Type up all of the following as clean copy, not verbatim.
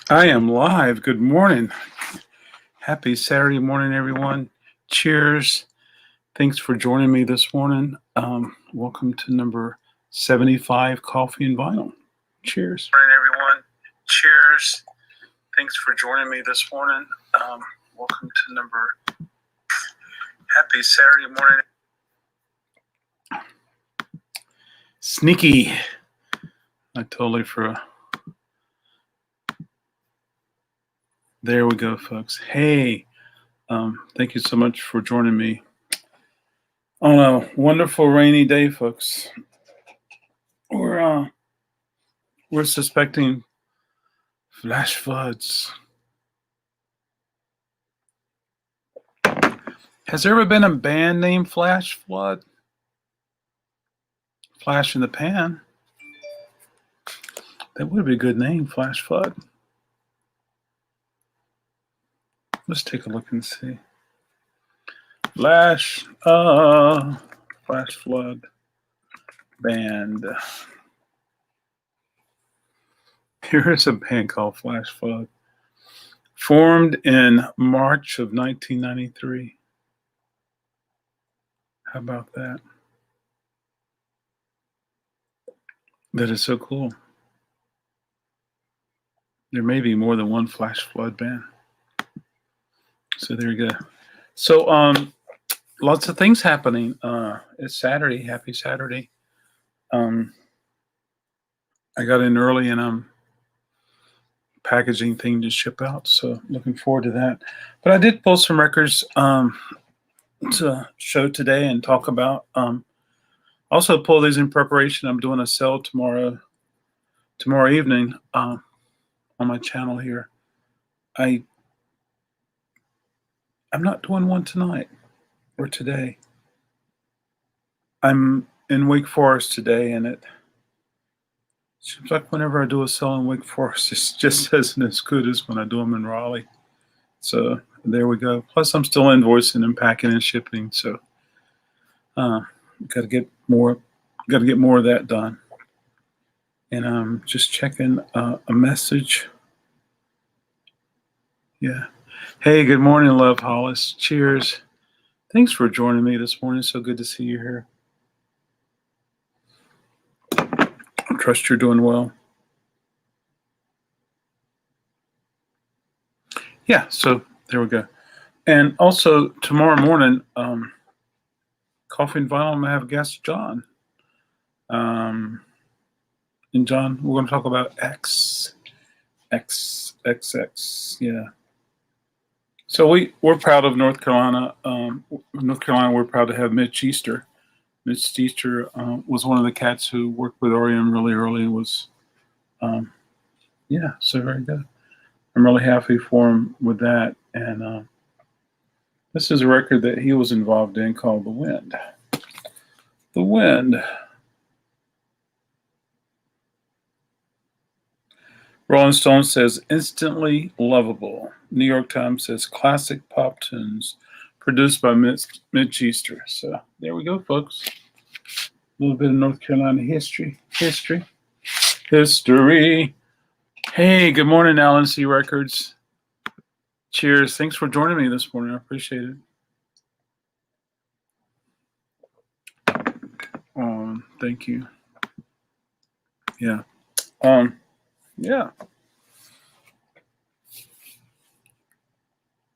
I am live. Good morning. Happy Saturday morning, everyone. Cheers. Thanks for joining me this morning. Welcome to number 75 Coffee and Vinyl. Cheers. Good morning, everyone. Cheers. Thanks for joining me this morning. Welcome to number Happy Saturday morning. Sneaky. I totally forgot. There we go, folks. Hey, thank you so much for joining me on a wonderful rainy day, folks. We're suspecting flash floods. Has there ever been a band named Flash Flood? Flash in the Pan. That would be a good name, Flash Flood. Let's take a look and see. Flash Flood band. Here is a band called Flash Flood. Formed in March of 1993. How about that? That is so cool. There may be more than one Flash Flood band. So there you go. So lots of things happening. It's Saturday. Happy Saturday. I got in early and I'm packaging thing to ship out. So looking forward to that. But I did pull some records to show today and talk about. Also pull these in preparation. I'm doing a sale tomorrow evening on my channel here. I'm not doing one tonight or today. I'm in Wake Forest today, and it seems like whenever I do a sale in Wake Forest, it just isn't as good as when I do them in Raleigh. So there we go. Plus, I'm still invoicing and packing and shipping, so got to get more of that done. And I'm just checking a message. Yeah. Hey, good morning, Love Hollis. Cheers. Thanks for joining me this morning. So good to see you here. I trust you're doing well. Yeah, so there we go. And also tomorrow morning, Coffee and Vinyl, I'm going to have guest John. And John, we're going to talk about XX. Yeah. So we're proud of North Carolina. We're proud to have Mitch Easter. Mitch Easter was one of the cats who worked with REM really early and was, so very good. I'm really happy for him with that. And this is a record that he was involved in called The Wind. The Wind. Rolling Stone says instantly lovable. New York Times says classic pop tunes produced by Mitch Easter. So there we go, folks. A little bit of North Carolina history. Hey, good morning, LNC Records. Cheers. Thanks for joining me this morning. I appreciate it. Thank you. Yeah. Yeah.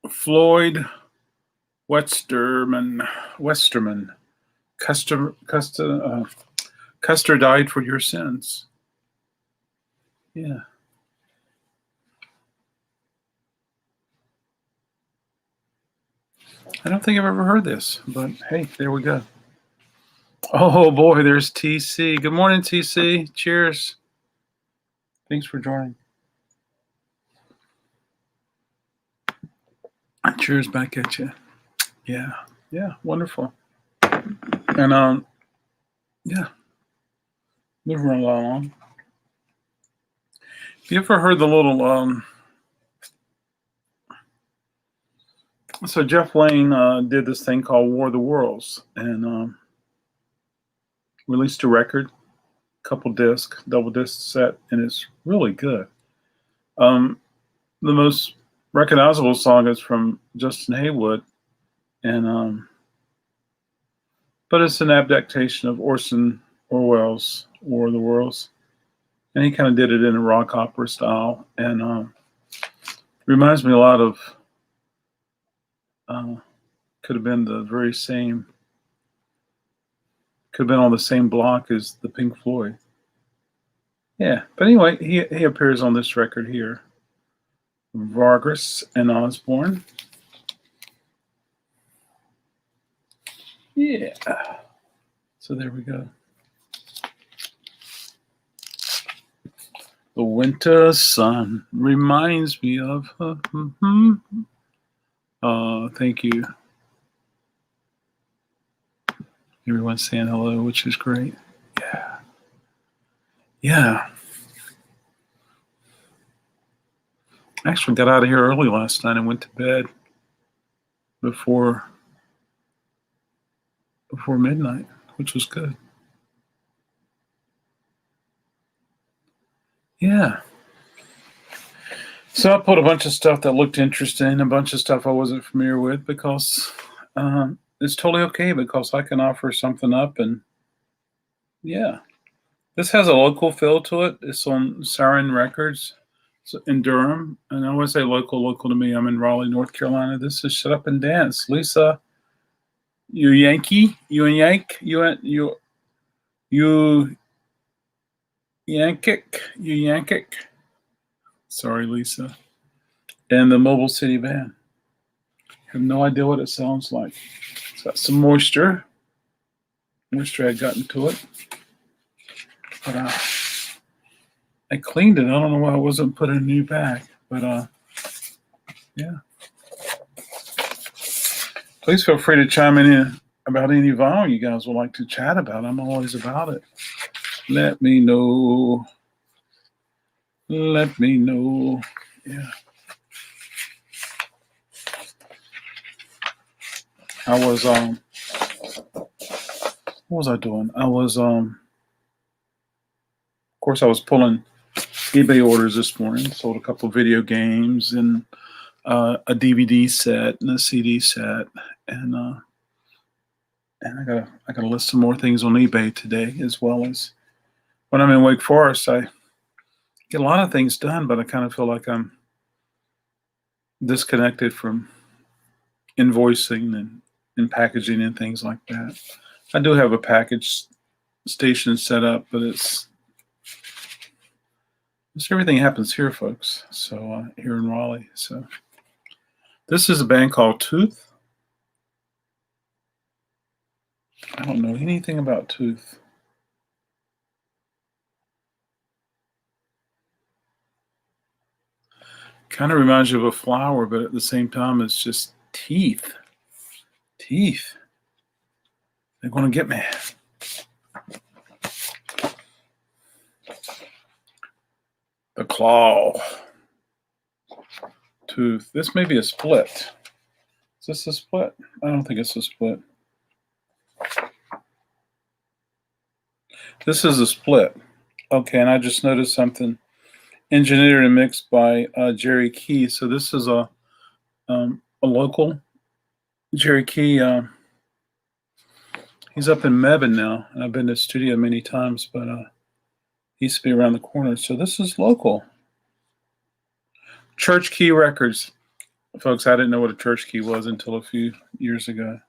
Floyd Westerman. Custer died for your sins. Yeah. I don't think I've ever heard this, but hey, there we go. Oh boy, there's TC. Good morning, TC. Cheers. Thanks for joining. Cheers back at you. Yeah, wonderful. And moving along. Have you ever heard the little so Jeff Lane did this thing called War of the Worlds and released a record, double disc set, and it's really good. the most recognizable song is from Justin Haywood, and but it's an adaptation of Orson Orwell's War of the Worlds, and he kind of did it in a rock opera style, and reminds me a lot of could have been the very same, could have been on the same block as the Pink Floyd. Yeah, but anyway, he appears on this record here, Vargas and Osborne. Yeah, so there we go. The winter sun reminds me of her. Thank you. Everyone's saying hello, which is great. Yeah. I actually got out of here early last night and went to bed before midnight, which was good. Yeah. So I put a bunch of stuff that looked interesting, a bunch of stuff I wasn't familiar with, because it's totally okay, because I can offer something up. And yeah, this has a local feel to it. It's on Siren Records in Durham. And I always say local to me. I'm in Raleigh, North Carolina. This is Shut Up and Dance. Lisa, you Yankee? You Yank? You Yankic? Sorry, Lisa. And the Mobile City Band. I have no idea what it sounds like. It's got some moisture. Moisture had gotten to it. But I cleaned it. I don't know why I wasn't put in a new bag. But yeah. Please feel free to chime in about any vinyl you guys would like to chat about. I'm always about it. Let me know. Let me know. Yeah. I was what was I doing? I was of course I was pulling eBay orders this morning. Sold a couple of video games and a DVD set and a CD set, and I gotta list some more things on eBay today, as well as when I'm in Wake Forest. I get a lot of things done, but I kind of feel like I'm disconnected from invoicing and packaging and things like that. I do have a package station set up, but it's everything happens here, folks. So here in Raleigh. So this is a band called Tooth. I don't know anything about Tooth. Kind of reminds you of a flower, but at the same time, it's just teeth. Teeth. They're going to get me. The Claw. Tooth. This may be a split. Is this a split? I don't think it's a split. This is a split. Okay, and I just noticed something. Engineered and mixed by Jerry Key. So this is a local. Jerry Key, he's up in Mebane now, and I've been to the studio many times, but he used to be around the corner. So this is local. Church Key Records. Folks, I didn't know what a church key was until a few years ago.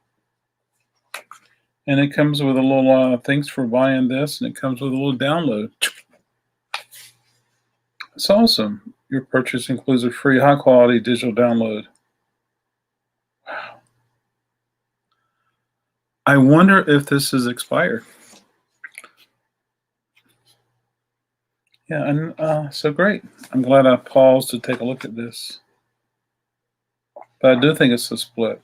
And it comes with a little thanks for buying this, and it comes with a little download. It's awesome. Your purchase includes a free high-quality digital download. Wow. I wonder if this is expired. Yeah, and so great. I'm glad I paused to take a look at this. But I do think it's a split.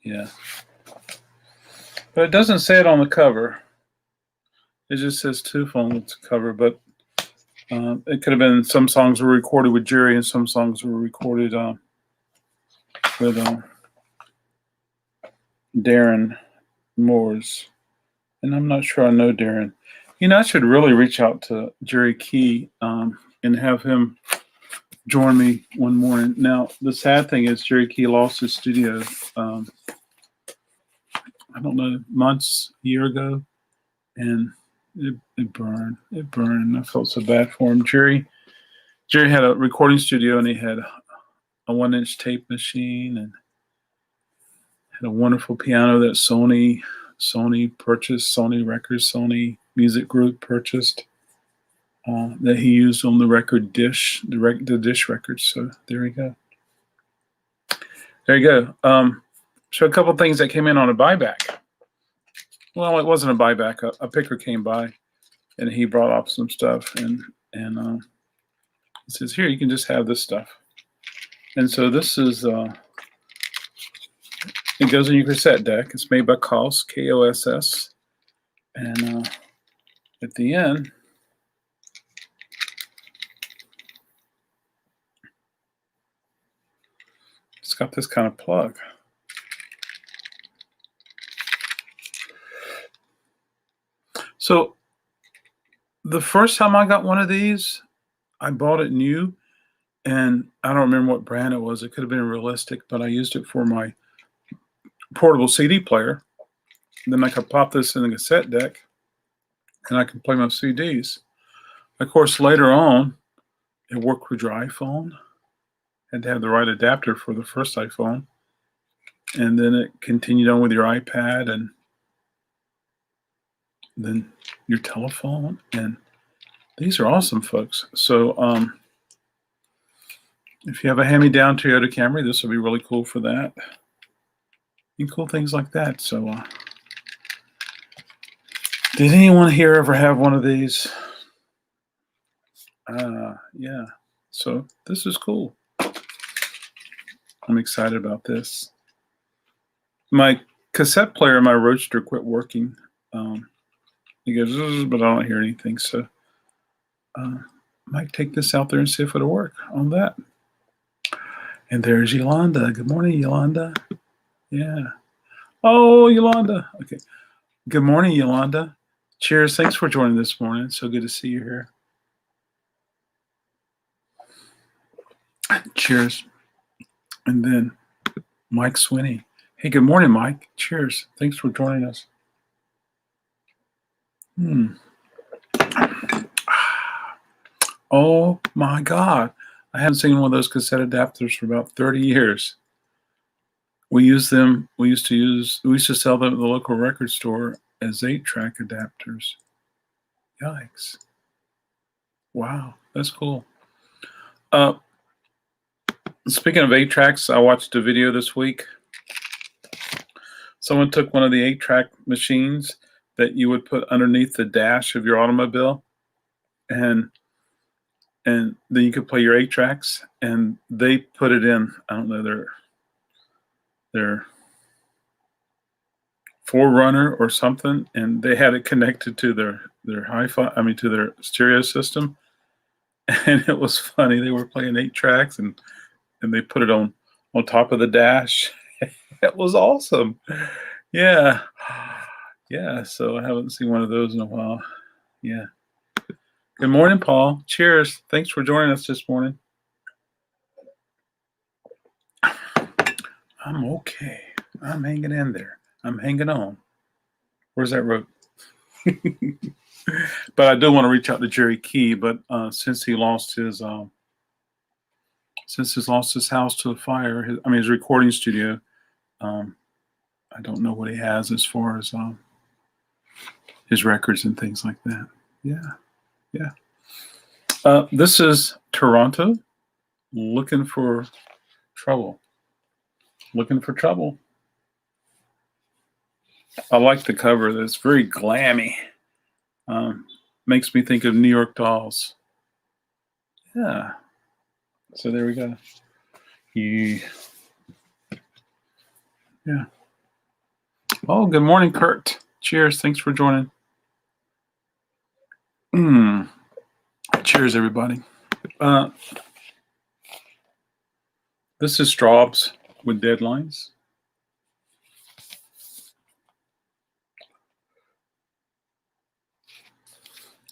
Yeah. But it doesn't say it on the cover. It just says Tooth on the cover, but it could have been some songs were recorded with Jerry and some songs were recorded with Darren Moores. And I'm not sure I know Darren. I should really reach out to Jerry Key and have him join me one morning. Now, the sad thing is Jerry Key lost his studio, I don't know, months, a year ago, and it burned. It burned. I felt so bad for him. Jerry had a recording studio, and he had a 1-inch tape machine and had a wonderful piano that Sony purchased, Sony Records, Sony Music Group purchased, that he used on the record dish, the dish records. So there you go. There you go. So a couple of things that came in on a buyback. Well, it wasn't a buyback. A picker came by, and he brought up some stuff, and he says, "Here, you can just have this stuff." And so this is. It goes in your cassette deck. It's made by Koss, Koss, and at the end, it's got this kind of plug. So the first time I got one of these, I bought it new, and I don't remember what brand it was. It could have been Realistic, but I used it for my portable CD player. Then I could pop this in the cassette deck, and I can play my CDs. Of course, later on, it worked with your iPhone. Had to have the right adapter for the first iPhone, and then it continued on with your iPad, and then your telephone. And these are awesome, folks. So if you have a hand-me-down Toyota Camry, this will be really cool for that. And cool things like that. So did anyone here ever have one of these? Yeah. So this is cool. I'm excited about this. My cassette player, my Roadster, quit working. It goes, but I don't hear anything. So might take this out there and see if it'll work on that. And there's Yolanda. Good morning, Yolanda. Yeah. Oh, Yolanda. Okay. Good morning, Yolanda. Cheers. Thanks for joining this morning. So good to see you here. Cheers. And then Mike Swinney. Hey, good morning, Mike. Cheers. Thanks for joining us. Oh my God. I haven't seen one of those cassette adapters for about 30 years. We use them. We used to sell them at the local record store as 8-track adapters. Yikes. Wow. That's cool. Speaking of 8-tracks, I watched a video this week. Someone took one of the 8-track machines that you would put underneath the dash of your automobile, and then you could play your 8-tracks, and they put it in, I don't know, their Forerunner or something, and they had it connected to their hi-fi, to their stereo system. And it was funny. They were playing 8 tracks, and they put it on top of the dash. It was awesome. Yeah. Yeah. So I haven't seen one of those in a while. Yeah. Good morning, Paul. Cheers. Thanks for joining us this morning. I'm okay. I'm hanging in there. I'm hanging on. Where's that rope? But I do want to reach out to Jerry Key. But since he lost his house to a fire, his recording studio, I don't know what he has as far as his records and things like that. Yeah. This is Toronto, looking for trouble. Looking for trouble. I like the cover. That's very glammy. Makes me think of New York Dolls. Yeah. So there we go. Yeah. Oh, good morning, Kurt. Cheers. Thanks for joining. Cheers, everybody. This is Straub's with Deadlines.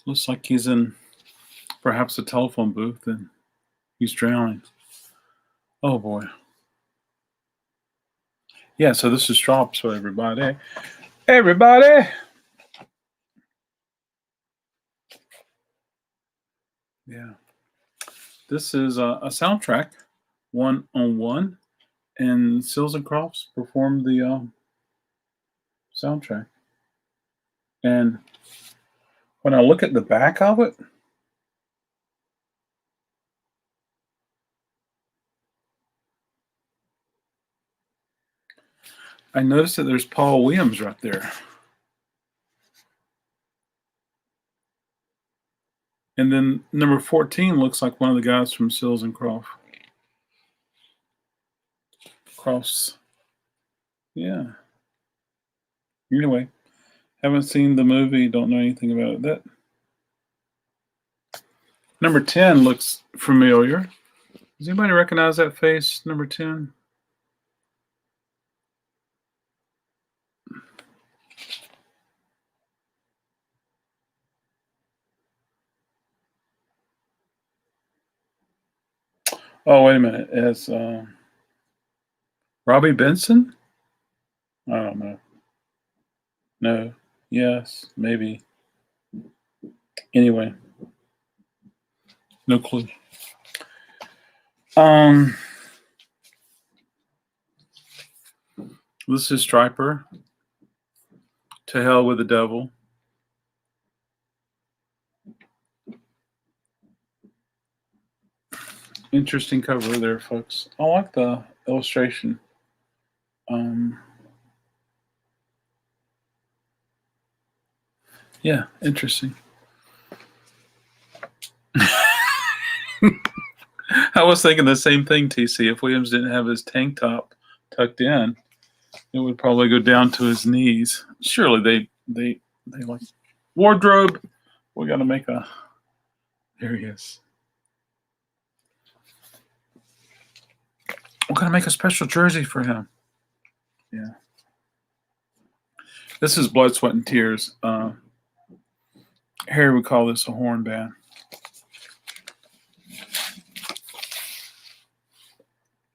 Looks like he's in perhaps a telephone booth and he's drowning. Oh boy. Yeah, so this is Strop, so everybody. Everybody! Yeah. This is a soundtrack, 1-on-1, and Sills and Crofts performed the soundtrack. And when I look at the back of it, I noticed that there's Paul Williams right there. And then number 14 looks like one of the guys from Sills and Crofts. Yeah. Anyway, haven't seen the movie, don't know anything about it. That number 10 looks familiar. Does anybody recognize that face, number 10? Oh, wait a minute. It's Robbie Benson? I don't know. No. Yes. Maybe. Anyway. No clue. This is Striper. To Hell with the Devil. Interesting cover there, folks. I like the illustration. Yeah, interesting. I was thinking the same thing, TC. If Williams didn't have his tank top tucked in, it would probably go down to his knees. Surely they like wardrobe. We got to make a. There he is. We're gonna make a special jersey for him. Yeah. This is Blood, Sweat, and Tears. Harry would call this a horn band.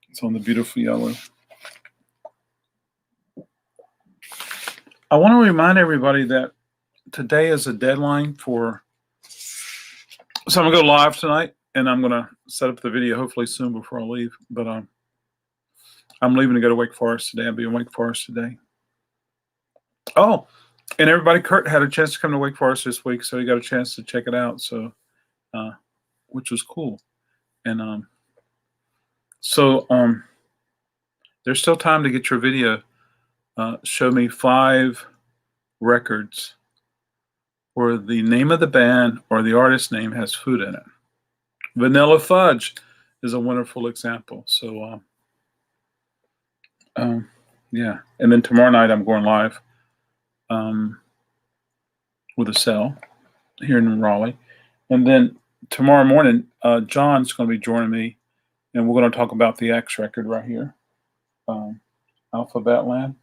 It's on the beautiful yellow. I want to remind everybody that today is a deadline for. So I'm gonna go live tonight, and I'm gonna set up the video hopefully soon before I leave. But I'm leaving to go to Wake Forest today. I'll be in Wake Forest today. Oh, and everybody, Kurt had a chance to come to Wake Forest this week, so he got a chance to check it out. So, which was cool. And there's still time to get your video. Show me 5 records where the name of the band or the artist name has food in it. Vanilla Fudge is a wonderful example. So, yeah. And then tomorrow night I'm going live with a cell here in Raleigh. And then tomorrow morning, John's going to be joining me, and we're going to talk about the X record right here, Alphabet Land.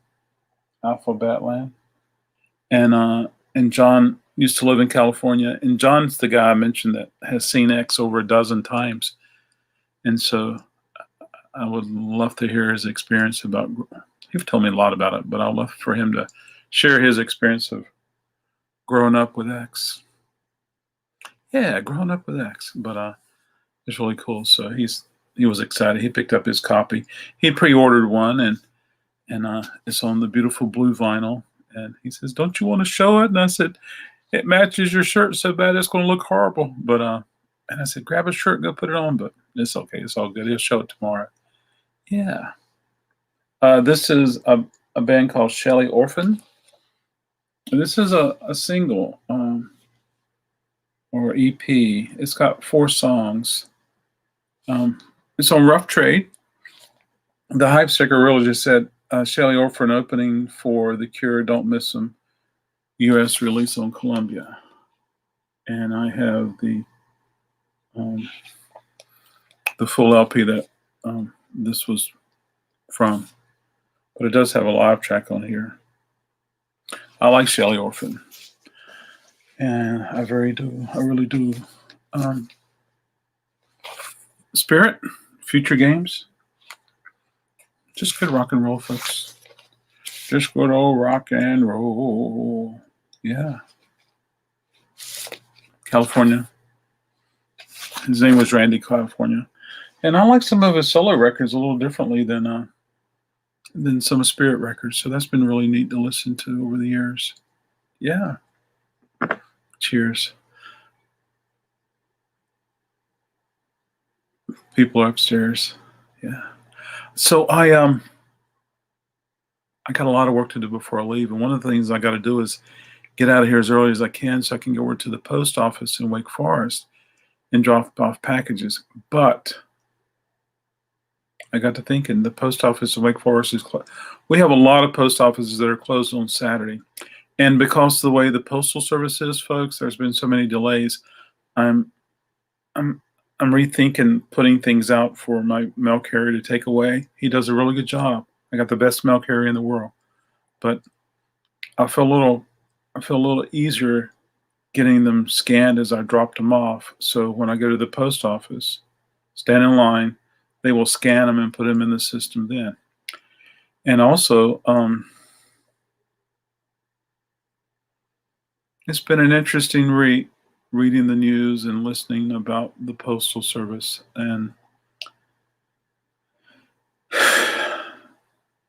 And John used to live in California, and John's the guy I mentioned that has seen X over a dozen times. And so I would love to hear his experience about. He's told me a lot about it, but I'd love for him to share his experience of growing up with X. Yeah, growing up with X, but it's really cool. So he was excited. He picked up his copy. He pre-ordered one, and it's on the beautiful blue vinyl. And he says, "Don't you want to show it?" And I said, "It matches your shirt so bad it's going to look horrible." But and I said, "Grab a shirt and go put it on." But it's okay. It's all good. He'll show it tomorrow. Yeah. This is a band called Shelly Orphan. This is a single or EP. It's got 4 songs. It's on Rough Trade. The hype sticker really just said Shelly Orphan opening for The Cure, Don't Miss Them, U.S. release on Columbia. And I have the full LP that this was from. But it does have a live track on here. I like Shelly Orphan. And I really do. Spirit, future games, just good rock and roll, folks. Just good old rock and roll. Yeah. California. His name was Randy California. And I like some of his solo records a little differently than some of Spirit records. So that's been really neat to listen to over the years. Yeah. Cheers. People are upstairs. Yeah. So I got a lot of work to do before I leave. And one of the things I got to do is get out of here as early as I can so I can go over to the post office in Wake Forest and drop off packages. But I got to thinking, the post office in Wake Forest is closed. We have a lot of post offices that are closed on Saturday. And because of the way the Postal Service is, folks, there's been so many delays. I'm rethinking putting things out for my mail carrier to take away. He does a really good job. I got the best mail carrier in the world. But I feel a little easier getting them scanned as I dropped them off. So when I go to the post office, stand in line, they will scan them and put them in the system then. And also, it's been an interesting reading the news and listening about the Postal Service. And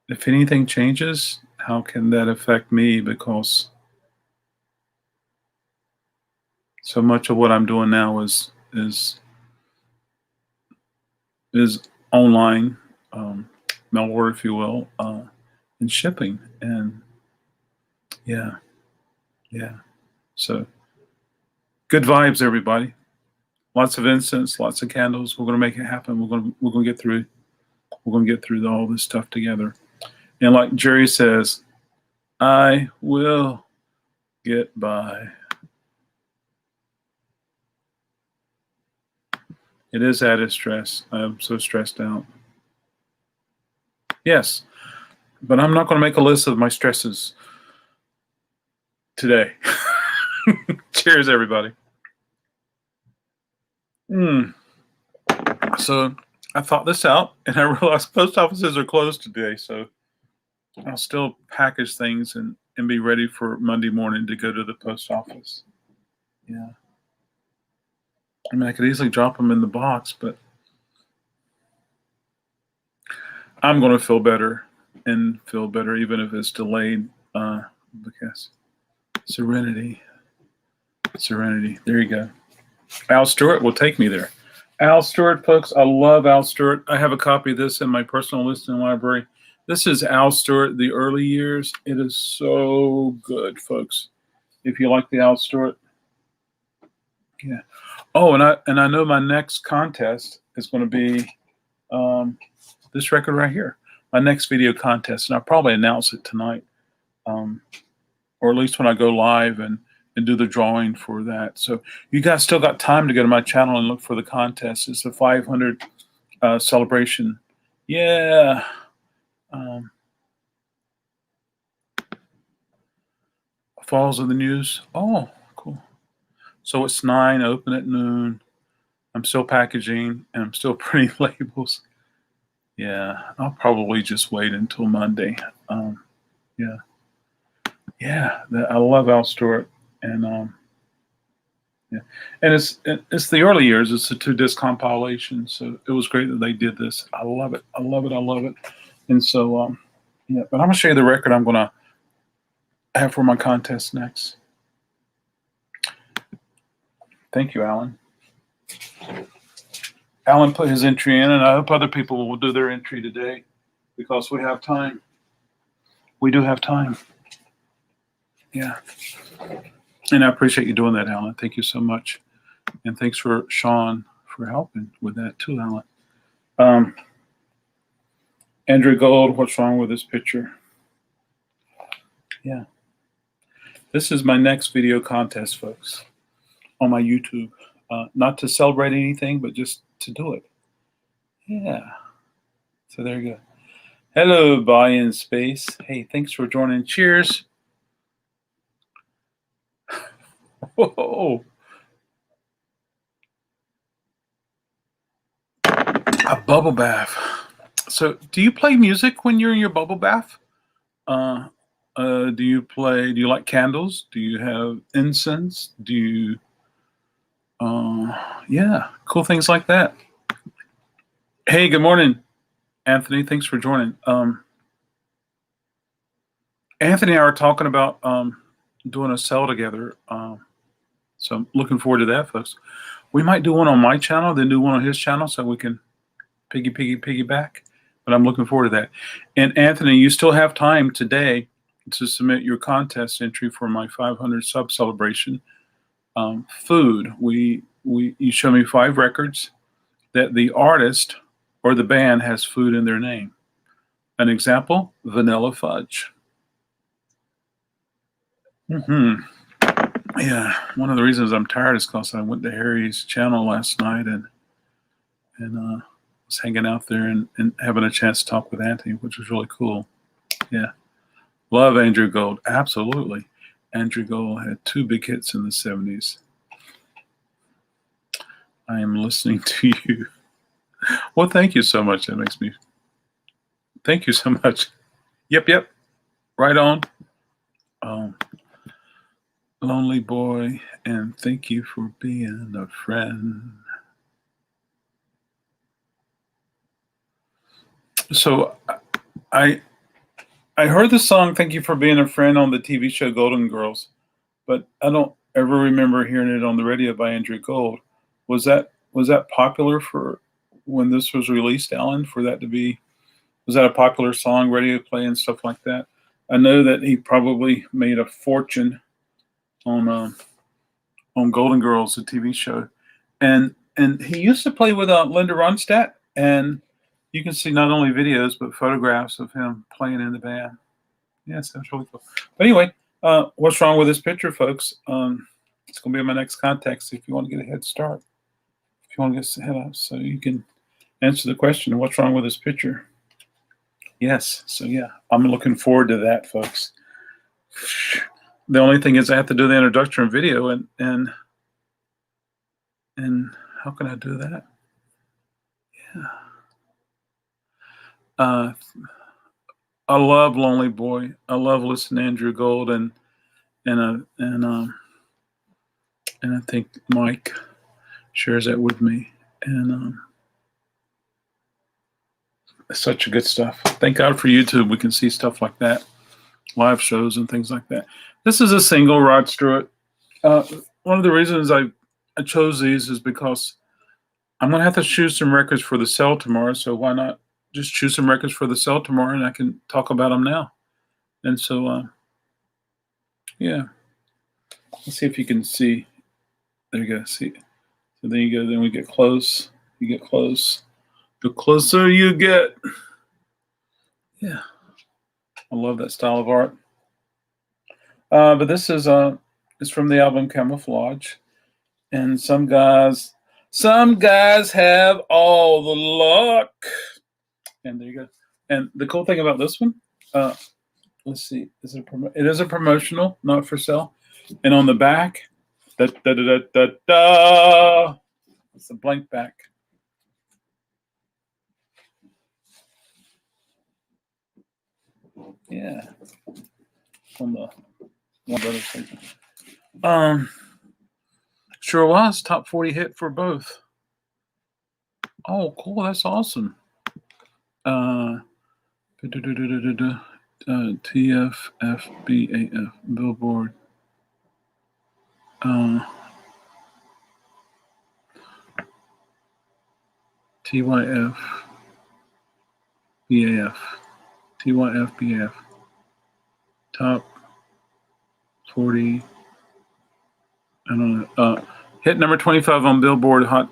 if anything changes, how can that affect me? Because so much of what I'm doing now is online, mail order, if you will, and shipping. And yeah. So good vibes, everybody. Lots of incense, lots of candles. We're going to make it happen. We're going to get through. We're going to get through all this stuff together. And like Jerry says, I will get by. It is added stress. I'm so stressed out. Yes, but I'm not going to make a list of my stresses today. Cheers, everybody. So I thought this out, and I realized post offices are closed today, so I'll still package things and be ready for Monday morning to go to the post office. Yeah. I mean, I could easily drop them in the box, but I'm going to feel better even if it's delayed, because serenity. There you go. Al Stewart will take me there. Al Stewart, folks, I love Al Stewart. I have a copy of this in my personal listening library. This is Al Stewart, The Early Years. It is so good, folks. If you like the Al Stewart. Yeah. Oh, and I know my next contest is going to be this record right here. My next video contest, and I'll probably announce it tonight, or at least when I go live and do the drawing for that. So you guys still got time to go to my channel and look for the contest. It's the 500 celebration. Yeah. Falls in the news. Oh, cool. So it's 9, open at noon. I'm still packaging and I'm still printing labels. Yeah, I'll probably just wait until Monday. I love Al Stewart, and and it's the early years. It's a 2-disc compilation, so it was great that they did this. I love it. And so but I'm gonna show you the record I'm gonna have for my contest next. Thank you, Alan. Alan put his entry in, and I hope other people will do their entry today because we have time. We do have time. Yeah. And I appreciate you doing that, Alan. Thank you so much. And thanks for Sean for helping with that too, Alan. Andrew Gold, what's wrong with this picture? Yeah. This is my next video contest, folks, on my YouTube. Not to celebrate anything, but just to do it. Yeah. So there you go. Hello, Buy in Space. Hey, thanks for joining. Cheers. Whoa. A bubble bath. So, do you play music when you're in your bubble bath? Uh, do you like candles? Do you have incense? Do you, yeah, cool things like that. Hey, good morning, Anthony. Thanks for joining. Anthony and I are talking about doing a sell together. So I'm looking forward to that, folks. We might do one on my channel, then do one on his channel so we can piggyback. But I'm looking forward to that. And Anthony, you still have time today to submit your contest entry for my 500 sub celebration. Food. You show me 5 records that the artist or the band has food in their name. An example: vanilla fudge. Yeah, one of the reasons I'm tired is because I went to Harry's channel last night and was hanging out there and having a chance to talk with Anthony, which was really cool. Yeah, love Andrew Gold, absolutely. Andrew Gold had 2 big hits in the 70s. I am listening to you. Well, thank you so much. That makes me. Thank you so much. Yep. Right on. Lonely boy, and thank you for being a friend. So I heard the song "Thank You for Being a Friend" on the TV show Golden Girls, but I don't ever remember hearing it on the radio by Andrew Gold. Was that popular for when this was released, Alan? For that to be, was that a popular song, radio play and stuff like that? I know that he probably made a fortune on Golden Girls, the TV show, and he used to play with Linda Ronstadt, and you can see not only videos but photographs of him playing in the band. Yes, that's really cool. But anyway, what's wrong with this picture, folks? It's going to be in my next context if you want to get a head start. If you want to get ahead up, so you can answer the question, what's wrong with this picture? Yes, so yeah, I'm looking forward to that, folks. The only thing is I have to do the introduction video, and how can I do that? Yeah. I love Lonely Boy. I love listening to Andrew Gold, and I think Mike shares that with me, and it's such a good stuff. Thank God for YouTube. We can see stuff like that, live shows and things like that. This is a single, Rod Stewart. One of the reasons I chose these is because I'm going to have to choose some records for the sale tomorrow, so why not just choose some records for the sale tomorrow, and I can talk about them now. And so, yeah. Let's see if you can see. There you go. See. So then you go. Then we get close. You get close. The closer you get. Yeah. I love that style of art. But this is it's from the album Camouflage, and some guys have all the luck. And there you go. And the cool thing about this one, let's see, it is a promotional, not for sale. And on the back, it's a blank back. Yeah. On the one other thing. Sure was top 40 hit for both. Oh, cool. That's awesome. TFFBAF Billboard. TYF BAF top 40. I don't know. Hit number 25 on Billboard Hot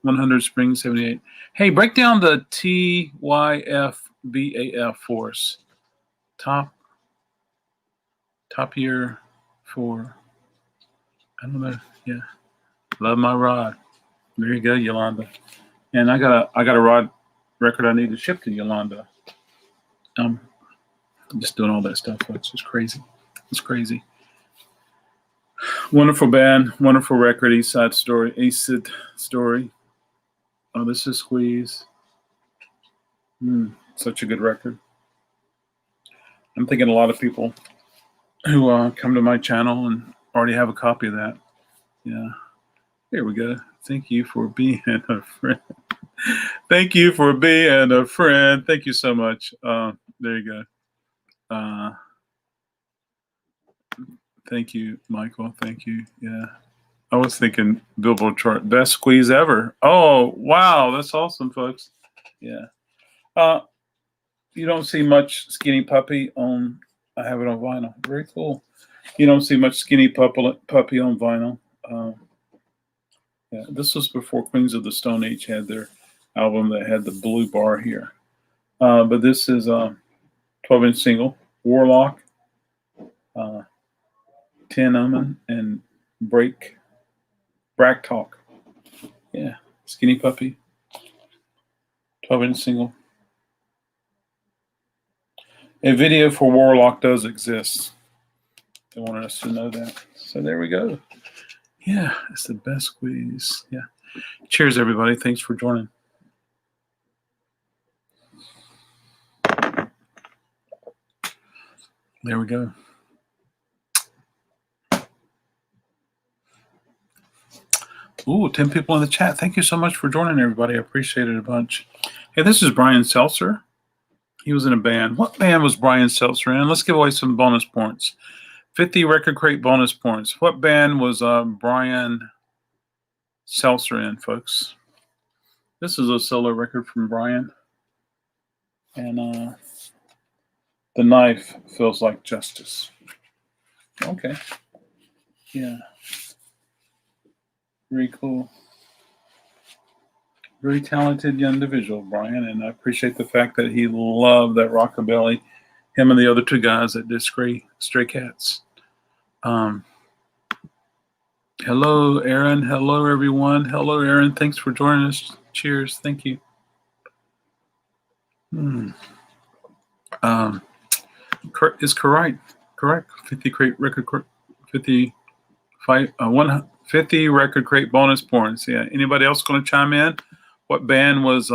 100 Spring 78. Hey, break down the TYF BAF for us. Top year for, I don't know. Yeah. Love my rod. There you go, Yolanda. And I got a rod record I need to ship to Yolanda. I'm just doing all that stuff. It's just crazy. It's crazy. Wonderful band, wonderful record, East Side Story. Oh, this is Squeeze. Such a good record. I'm thinking a lot of people who come to my channel and already have a copy of that. Yeah. Here we go. Thank you for being a friend. Thank you for being a friend. Thank you so much. There you go. Thank you, Michael. Thank you. Yeah. I was thinking Billboard chart, best Squeeze ever. Oh, wow. That's awesome, folks. Yeah. You don't see much Skinny Puppy on, I have it on vinyl. Very cool. You don't see much Skinny Puppy on vinyl. Yeah, this was before Queens of the Stone Age had their album that had the blue bar here. But this is a 12-inch single, Warlock, 10 Omen, and Brack Talk. Yeah, Skinny Puppy, 12-inch single. A video for Warlock does exist. They wanted us to know that. So there we go. Yeah, it's the best Squeeze. Yeah. Cheers, everybody. Thanks for joining. There we go. Ooh, 10 people in the chat. Thank you so much for joining, everybody. I appreciate it a bunch. Hey, this is Brian Seltzer. He was in a band. What band was Brian Seltzer in? Let's give away some bonus points. 50 Record Crate bonus points. What band was Brian Seltzer in, folks? This is a solo record from Brian. And The Knife Feels Like Justice. Okay. Yeah. Very cool. Very talented young individual, Brian, and I appreciate the fact that he loved that rockabilly. Him and the other two guys that did Stray Cats. Hello, Aaron. Hello, everyone. Hello, Aaron. Thanks for joining us. Cheers. Thank you. Is correct. 50 crate record, 50 Record Crate bonus points. Yeah. Anybody else going to chime in? What band was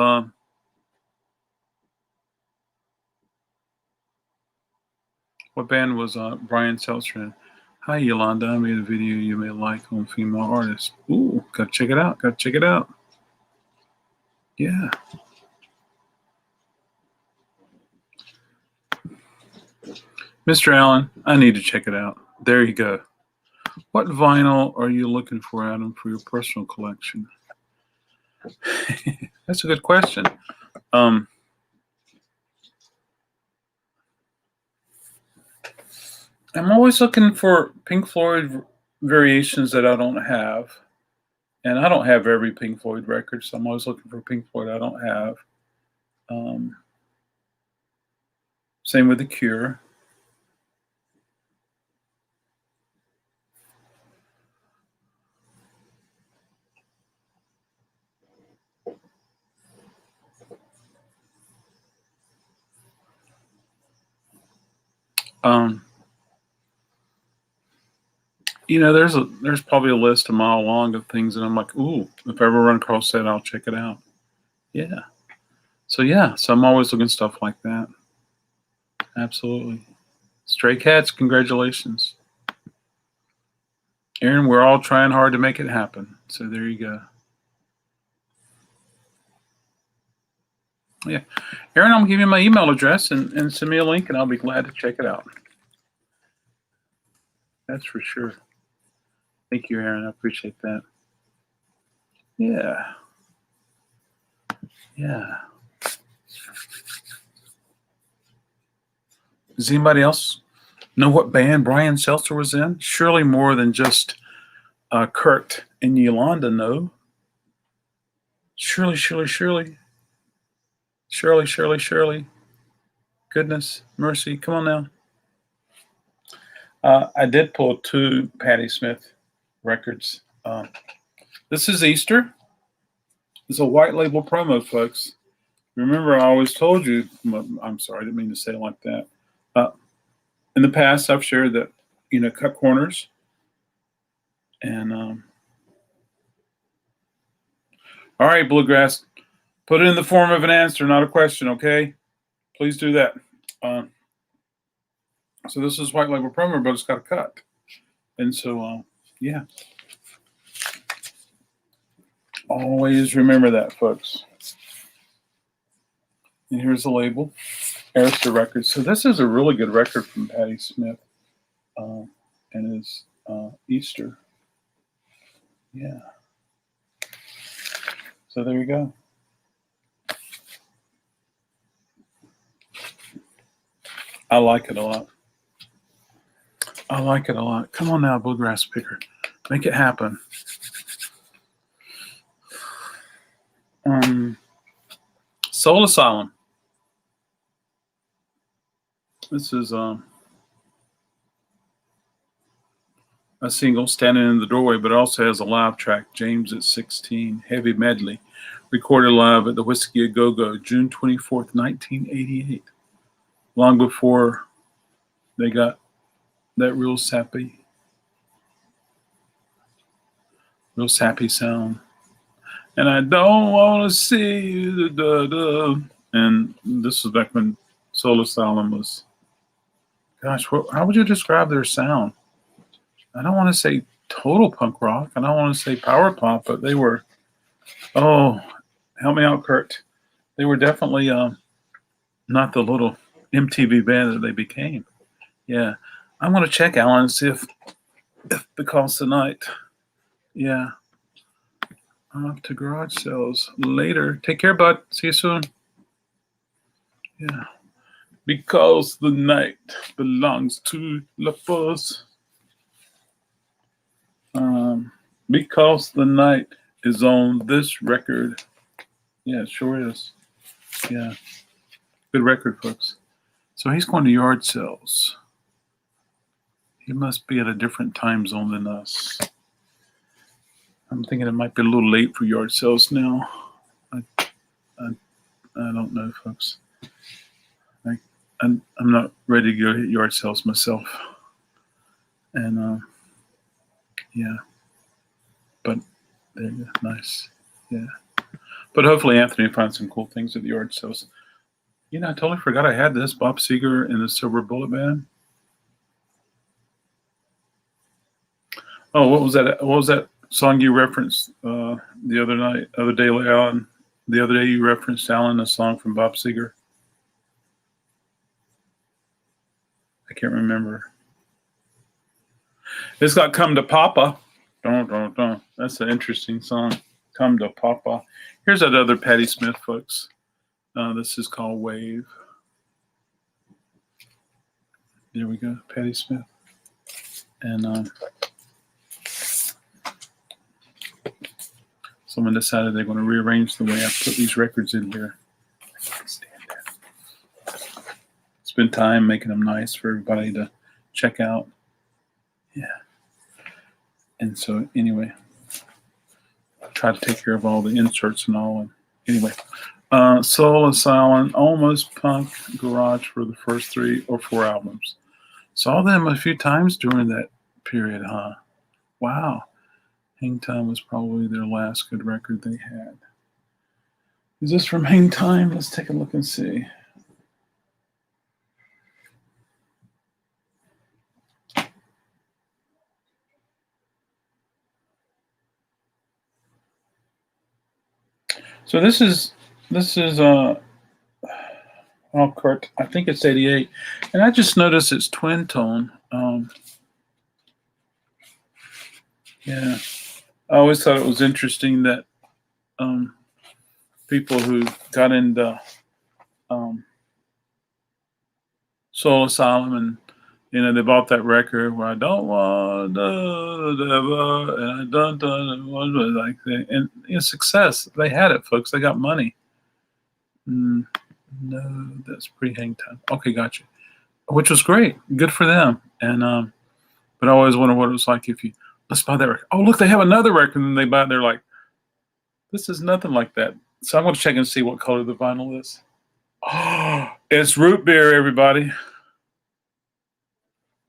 Brian Seltzer in? Hi, Yolanda. I made a video you may like on female artists. Ooh, gotta check it out. Yeah. Mr. Allen, I need to check it out. There you go. What vinyl are you looking for, Adam, for your personal collection? That's a good question. I'm always looking for Pink Floyd variations that I don't have. And I don't have every Pink Floyd record, so I'm always looking for Pink Floyd I don't have. Same with The Cure. There's probably a list a mile long of things that I'm like, ooh, if I ever run across that, I'll check it out. Yeah. So I'm always looking stuff like that. Absolutely. Stray Cats, congratulations. Aaron, we're all trying hard to make it happen. So there you go. Yeah. Aaron, I'm going to give you my email address and send me a link, and I'll be glad to check it out. That's for sure. Thank you, Aaron. I appreciate that. Yeah. Does anybody else know what band Brian Seltzer was in? Surely more than just Kurt and Yolanda know. Surely. Goodness mercy. Come on now. I did pull 2 Patti Smith records. This is Easter. It's a white label promo, folks. Remember, I always told you, I'm sorry, I didn't mean to say it like that. In the past, I've shared that, cut corners And all right, Bluegrass, put it in the form of an answer, not a question, okay? Please do that. So this is white label promo, but it's got a cut. And so, yeah. Always remember that, folks. And here's the label, Arista Records. So this is a really good record from Patti Smith, and it's Easter. Yeah. So there you go. I like it a lot. I like it a lot. Come on now, Bluegrass Picker. Make it happen. Soul Asylum. This is a single, Standing in the Doorway, but it also has a live track, James at 16, Heavy Medley, recorded live at the Whiskey A Go-Go, June 24th, 1988. Long before they got that real sappy sound. And I don't want to see you, and this was back when Soul Asylum was, gosh, how would you describe their sound? I don't want to say total punk rock. I don't want to say power pop, but they were, oh, help me out, Kurt. They were definitely not the little MTV band that they became. Yeah. I'm going to check, Alan, and see if Because Tonight. Yeah. Off to garage sales later. Take care, bud. See you soon. Yeah. Because the night belongs to lovers. Because the Night is on this record. Yeah, it sure is. Yeah. Good record, folks. So he's going to yard sales. He must be at a different time zone than us. I'm thinking it might be a little late for yard sales now. I don't know, folks. I'm not ready to go hit yard sales myself. And yeah. But there you go. Nice. Yeah. But hopefully Anthony finds some cool things at the yard sales. You know, I totally forgot I had this. Bob Seger and the Silver Bullet Band. Oh, what was that? What was that song you referenced the other day, Alan? The other day you referenced, Alan, a song from Bob Seger. I can't remember. It's got Come to Papa. Dun. That's an interesting song. Come to Papa. Here's that other Patti Smith, folks. This is called Wave. There we go, Patti Smith. And someone decided they're going to rearrange the way I put these records in here. I can't stand that. Spend time making them nice for everybody to check out. Yeah. And so anyway, I try to take care of all the inserts and all. And anyway, Soul Asylum, almost punk garage for the first 3 or 4 albums. Saw them a few times during that period, huh? Wow. Hang Time was probably their last good record they had. Is this from Hang Time? Let's take a look and see. So this is Kurt, I think it's 88. And I just noticed it's twin tone. Yeah. I always thought it was interesting that people who got into Soul Asylum and they bought that record where I don't want the and I done like that, and success. They had it, folks. They got money. No, that's pre-Hang Time. Okay, gotcha. Which was great. Good for them. And but I always wonder what it was like if you let's buy that record. Oh, look, they have another record, and they buy it. They're like, this is nothing like that. So I'm going to check and see what color the vinyl is. Oh, it's root beer, everybody.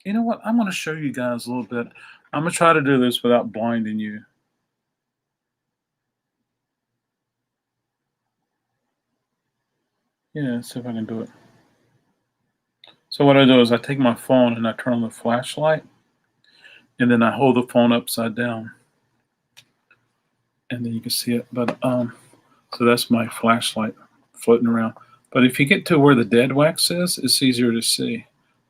You know what? I'm going to show you guys a little bit I'm going to try to do this without blinding you. Yeah, let's see if I can do it. So what I do is I take my phone and I turn on the flashlight, and then I hold the phone upside down, and then you can see it. But so that's my flashlight floating around. But if you get to where the dead wax is, it's easier to see.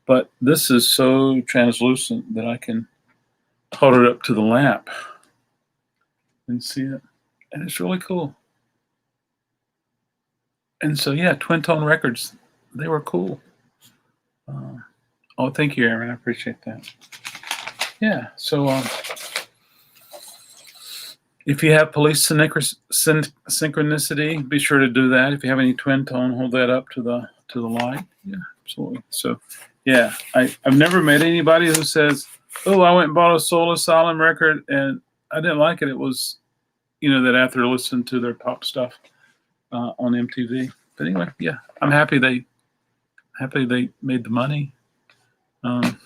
But this is so translucent that I can hold it up to the lamp and see it, and it's really cool. And so yeah, Twin Tone Records, they were cool. Oh, thank you, Aaron. I appreciate that. Yeah. So if you have police synchronicity, be sure to do that. If you have any twin tone, hold that up to the light. Yeah, absolutely. So yeah, I've never met anybody who says, "Oh, I went and bought a Soul Asylum record and I didn't like it." It was, that after listening to their top stuff on MTV. But anyway, yeah, I'm happy they made the money. I'm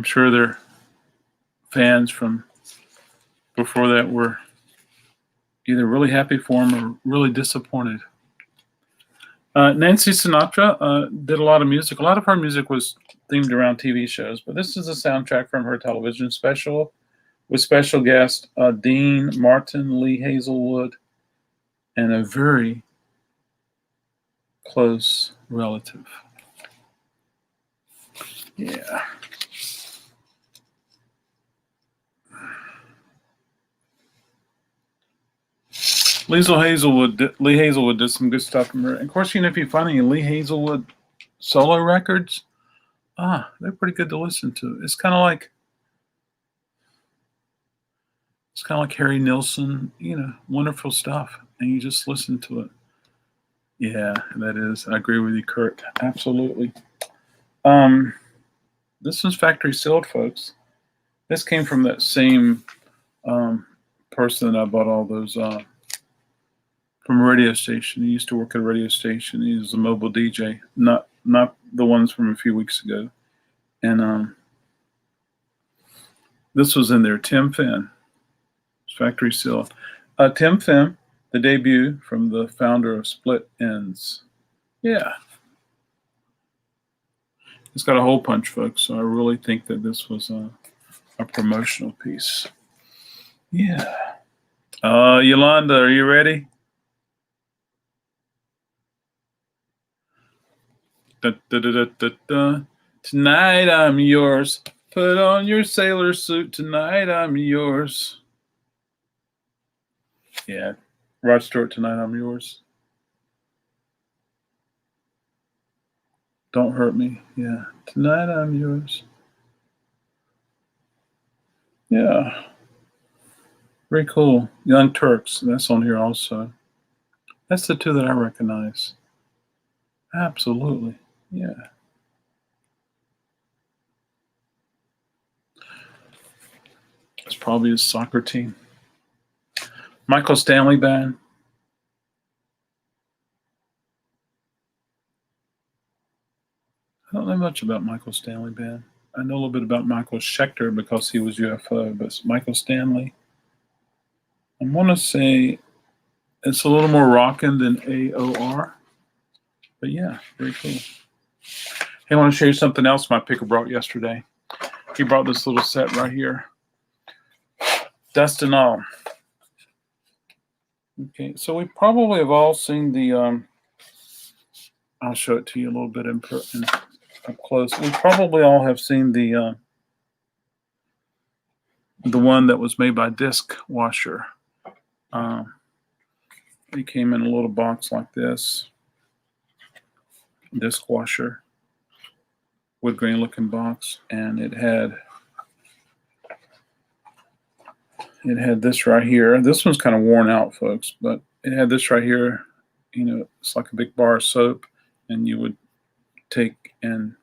sure their fans from before that were either really happy for them or really disappointed. Nancy Sinatra did a lot of music. A lot of her music was themed around TV shows, but this is a soundtrack from her television special with special guest Dean Martin, Lee Hazelwood, and a very close relative. Yeah. Lee Hazelwood did some good stuff. And of course, if you find any Lee Hazelwood solo records, they're pretty good to listen to. It's kind of like Harry Nilsson, wonderful stuff, and you just listen to it. Yeah, that is. I agree with you, Kurt. Absolutely. This one's factory sealed, folks. This came from that same person that I bought all those from a radio station. He used to work at a radio station. He was a mobile DJ, not the ones from a few weeks ago. And this was in there. Tim Finn, factory sealed. Tim Finn, the debut from the founder of Split Ends. Yeah. It's got a hole punch, folks, so I really think that this was a promotional piece. Yeah. Yolanda, are you ready? Da, da, da, da, da, da. Tonight I'm yours. Put on your sailor suit. Tonight I'm yours. Yeah. Rod Stewart, Tonight I'm Yours. Don't Hurt Me. Yeah. Tonight I'm Yours. Yeah. Very cool. Young Turks. That's on here also. That's the two that I recognize. Absolutely. Yeah. It's probably his soccer team. Michael Stanley Band. I don't know much about Michael Stanley Band. I know a little bit about Michael Schechter because he was UFO, but Michael Stanley, I want to say it's a little more rockin' than AOR. But yeah, very cool. Hey, I want to show you something else my picker brought yesterday. He brought this little set right here. Dust and All. Okay, so we probably have all seen the, I'll show it to you a little bit up close. We probably all have seen the one that was made by Disc Washer. It came in a little box like this. Disc Washer. Wood grain looking box. And it had this right here. This one's kind of worn out, folks, but it had this right here. It's like a big bar of soap, and you would take and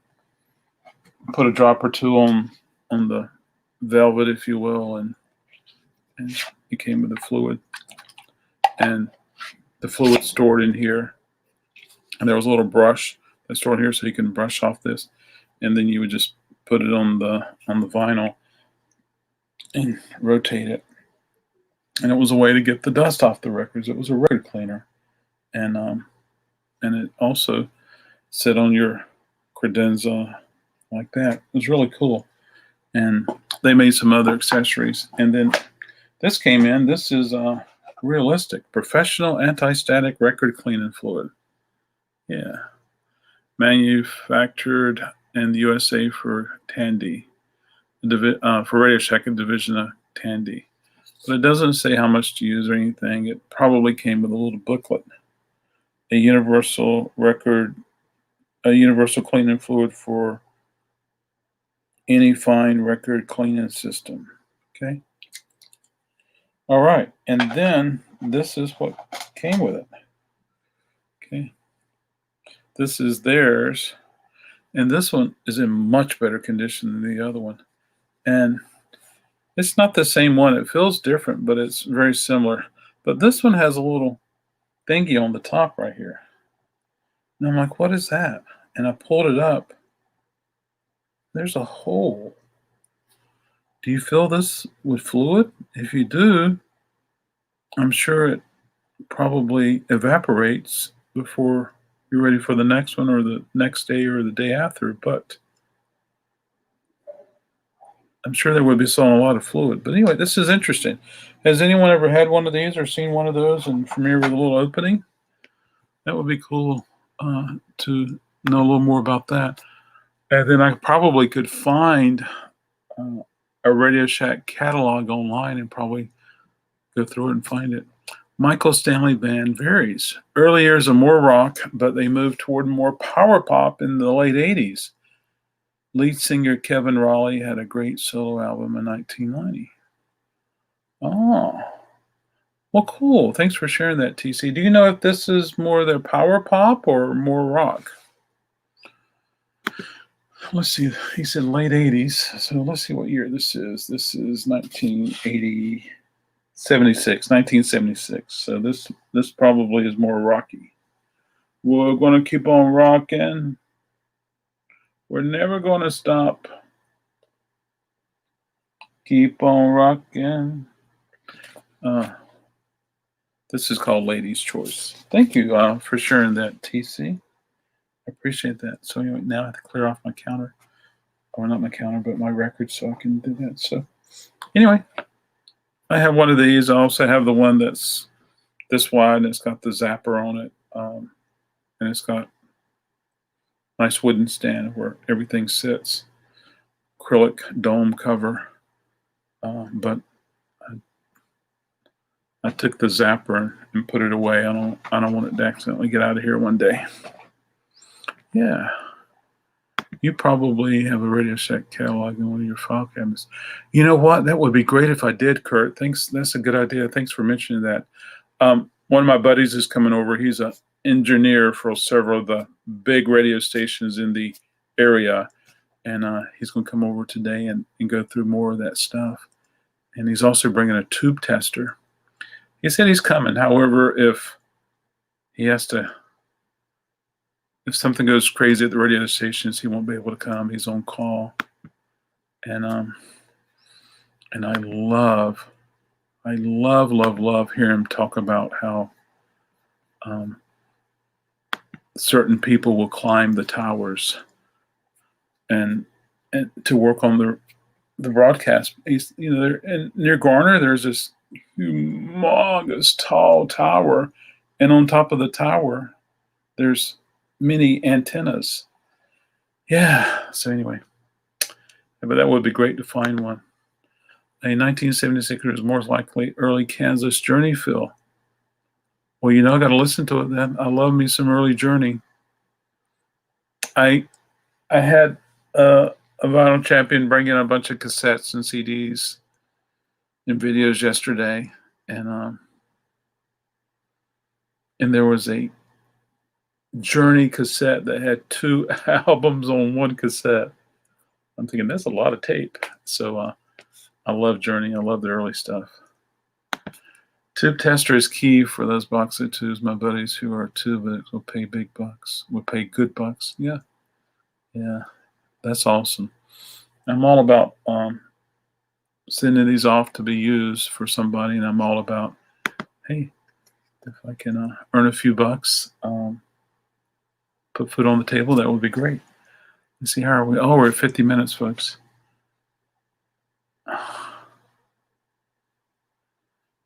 put a drop or two on the velvet, if you will, and it came with the fluid, and the fluid stored in here, and there was a little brush that's stored here so you can brush off this, and then you would just put it on the vinyl and rotate it. And it was a way to get the dust off the records. It was a record cleaner, and it also sit on your credenza like that. It was really cool. And they made some other accessories. And then this came in. This is realistic professional anti-static record cleaning fluid. Yeah, manufactured in the USA for Tandy, for Radio Shack, a division of Tandy. But it doesn't say how much to use or anything. It probably came with a little booklet. A universal cleaning fluid for any fine record cleaning system. Okay. All right. And then this is what came with it. Okay. This is theirs. And this one is in much better condition than the other one. And it's not the same one. It feels different, but it's very similar. But this one has a little thingy on the top right here. And I'm like, what is that? And I pulled it up. There's a hole. Do you fill this with fluid? If you do, I'm sure it probably evaporates before you're ready for the next one or the next day or the day after. But I'm sure they would be selling a lot of fluid. But anyway, this is interesting. Has anyone ever had one of these or seen one of those and familiar with a little opening? That would be cool to know a little more about that. And then I probably could find a Radio Shack catalog online and probably go through it and find it. Michael Stanley Band varies. Early years are more rock, but they moved toward more power pop in the late 80s. Lead singer Kevin Raleigh had a great solo album in 1990. Oh, well, cool. Thanks for sharing that, TC. Do you know if this is more their power pop or more rock? Let's see. He said late 80s. So let's see what year this is. This is 1976. So this probably is more rocky. We're going to keep on rocking. We're never going to stop. Keep on rocking. This is called Lady's Choice. Thank you for sharing that, TC. I appreciate that. So anyway, now I have to clear off my counter. Or not my counter, but my record so I can do that. So anyway, I have one of these. I also have the one that's this wide and it's got the zapper on it. And it's got a nice wooden stand where everything sits. Acrylic dome cover. But I took the zapper and put it away. I don't want it to accidentally get out of here one day. Yeah. You probably have a Radio Shack catalog in one of your file cabinets. You know what? That would be great if I did, Kurt. Thanks. That's a good idea. Thanks for mentioning that. One of my buddies is coming over. He's an engineer for several of the big radio stations in the area. And he's going to come over today and go through more of that stuff. And he's also bringing a tube tester. He said he's coming. However, if something goes crazy at the radio stations, he won't be able to come. He's on call. And I love hearing him talk about how certain people will climb the towers and to work on the broadcast. Near Garner, there's this humongous tall tower, and on top of the tower, there's many antennas. Yeah. So anyway, but that would be great to find one. A 1976 was more likely early Kansas Journey fill. Well, I got to listen to it then. I love me some early Journey. I had a vinyl champion bring in a bunch of cassettes and CDs and videos yesterday, and there was a Journey cassette that had 2 albums on one cassette. I'm thinking that's a lot of tape. So I love Journey. I love the early stuff. Tube tester is key for those box set tubes. My buddies who are tubers will pay big bucks. Will pay good bucks. Yeah. That's awesome. I'm all about sending these off to be used for somebody, and I'm all about, hey, if I can earn a few bucks, put food on the table, that would be great. Let's see, how are we? Oh, we're at 50 minutes, folks.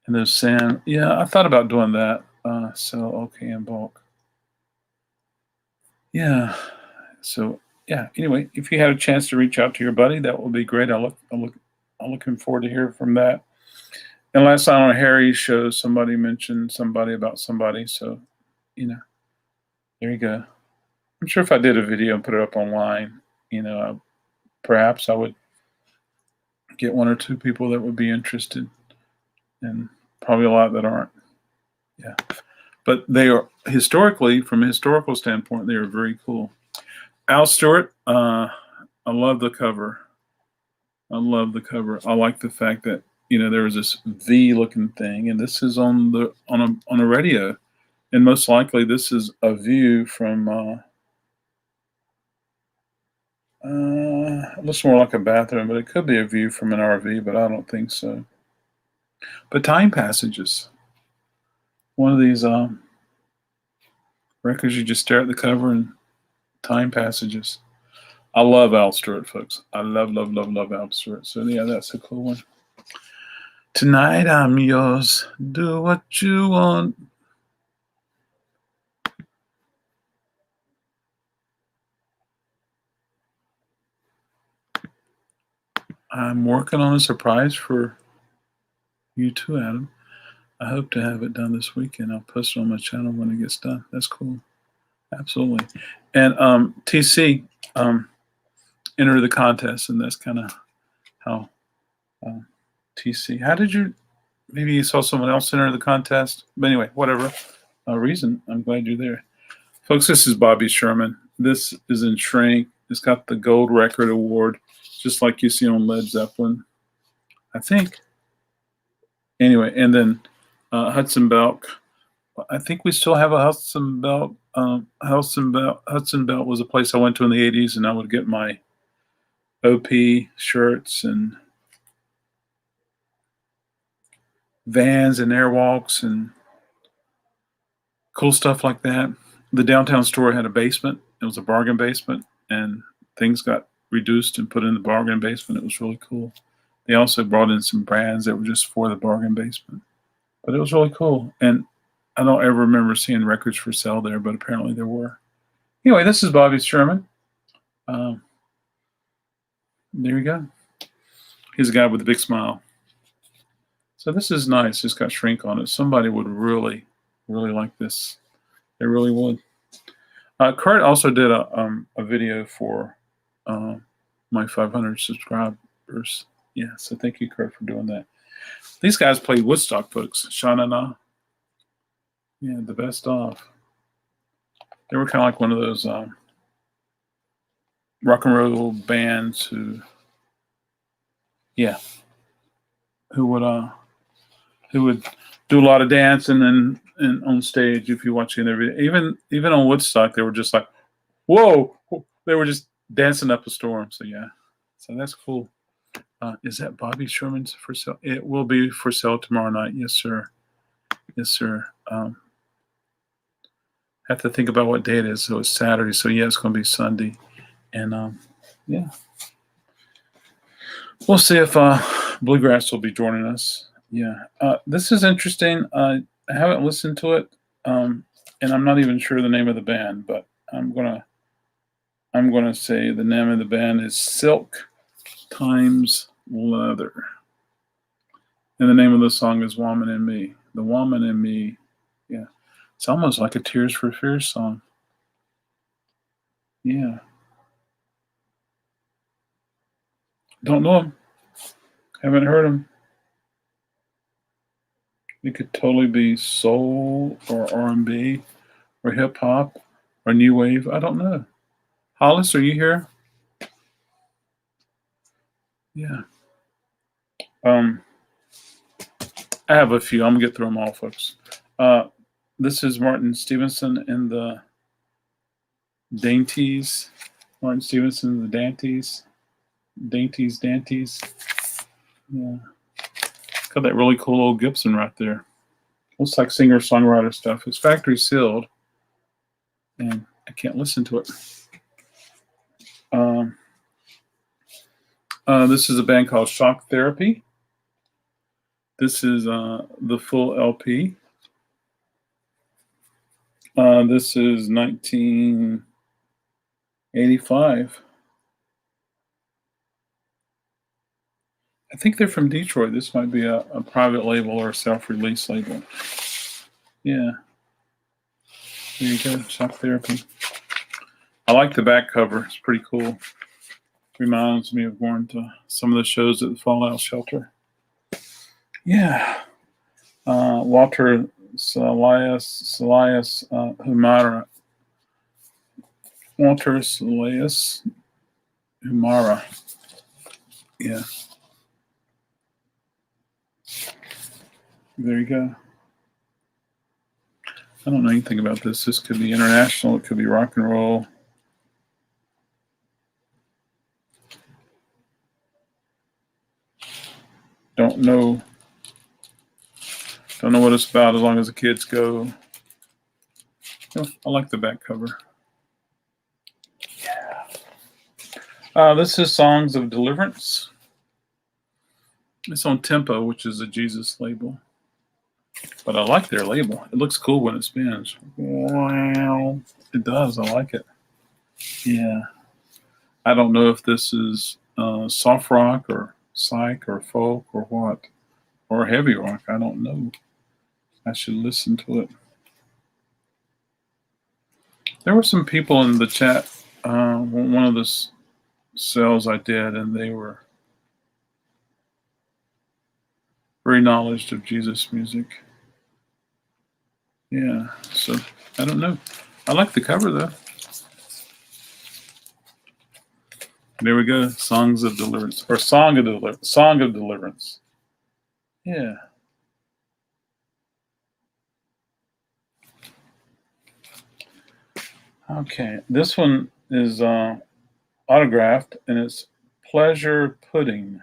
And there's Sam. Yeah, I thought about doing that. So, okay, in bulk. Yeah. So, yeah. Anyway, if you had a chance to reach out to your buddy, that would be great. I'm looking forward to hearing from that. And last night on Harry's show, somebody mentioned somebody about somebody. So, there you go. I'm sure if I did a video and put it up online, perhaps I would get one or two people that would be interested, and probably a lot that aren't. Yeah. But they are historically, from a historical standpoint, they are very cool. Al Stewart, I love the cover. I love the cover. I like the fact that there was this V-looking thing, and this is on a radio, and most likely this is a view from. It looks more like a bathroom, but it could be a view from an RV, but I don't think so. But Time Passages, one of these records you just stare at the cover and Time Passages. I love Al Stewart, folks. I love Al Stewart. So yeah, that's a cool one. Tonight I'm yours. Do what you want. I'm working on a surprise for you too, Adam. I hope to have it done this weekend. I'll post it on my channel when it gets done. That's cool. Absolutely. And TC, enter the contest, and that's kind of how TC. How did you? Maybe you saw someone else enter the contest. But anyway, whatever reason, I'm glad you're there. Folks, this is Bobby Sherman. This is in Shrink. It's got the Gold Record Award, just like you see on Led Zeppelin, I think. Anyway, and then Hudson Belk. I think we still have a Hudson Belk. Hudson Belk was a place I went to in the 80s, and I would get my OP shirts and Vans and Airwalks and cool stuff like that. The downtown store had a basement. It was a bargain basement, and things got reduced and put in the bargain basement. It was really cool. They also brought in some brands that were just for the bargain basement, but it was really cool. And I don't ever remember seeing records for sale there, but apparently there were. Anyway, this is Bobby Sherman. There you go. He's a guy with a big smile. So this is nice. It's got Shrink on it. Somebody would really, really like this. They really would. Krate also did a video for my 500 subscribers. Yeah, so thank you, Krate, for doing that. These guys played Woodstock, folks. Sha-na-na. Yeah, the best of. They were kind of like one of those rock and roll bands who would do a lot of dancing and on stage. If you watching their video, even on Woodstock, they were just like, whoa! They were just dancing up a storm. So yeah, so that's cool. Is that Bobby Sherman's for sale? It will be for sale tomorrow night. Yes, sir. Yes, sir. Have to think about what day it is. So it's Saturday. So yeah, it's going to be Sunday. And yeah, we'll see if Bluegrass will be joining us. Yeah, this is interesting. I haven't listened to it, and I'm not even sure the name of the band, but I'm gonna say the name of the band is Silk Times Leather, and the name of the song is "Woman in Me." The Woman in Me. Yeah, it's almost like a Tears for Fears song. Yeah, don't know them. Haven't heard them. It could totally be soul or R&B or hip hop or new wave. I don't know. Hollis, are you here? Yeah. I have a few. I'm gonna get through them all, folks. This is Martin Stevenson and the Dainties. Martin Stevenson, the Dantes. Dantes. Yeah. Got that really cool old Gibson right there. Looks like singer-songwriter stuff. It's factory sealed, and I can't listen to it. This is a band called Shock Therapy. This is the full LP. This is 1985. I think they're from Detroit. This might be a private label or a self-release label. Yeah. There you go, Shock Therapy. I like the back cover. It's pretty cool. Reminds me of going to some of the shows at the Fallout Shelter. Yeah. Walter Silas Humara. Walter Silas Humara. Yeah. There you go. I don't know anything about this. This could be international. It could be rock and roll. Don't know what it's about as long as the kids go. Oh, I like the back cover. Yeah. This is Songs of Deliverance. It's on Tempo, which is a Jesus label. But I like their label. It looks cool when it spins. Wow. It does. I like it. Yeah. I don't know if this is soft rock or psych or folk or what. Or heavy rock. I don't know. I should listen to it. There were some people in the chat, one of the sales I did, and they were very knowledgeable of Jesus music. Yeah, so I don't know. I like the cover though. There we go. Songs of Deliverance, or Song of Deliverance. Yeah. Okay, this one is autographed, and it's Pleasure Pudding.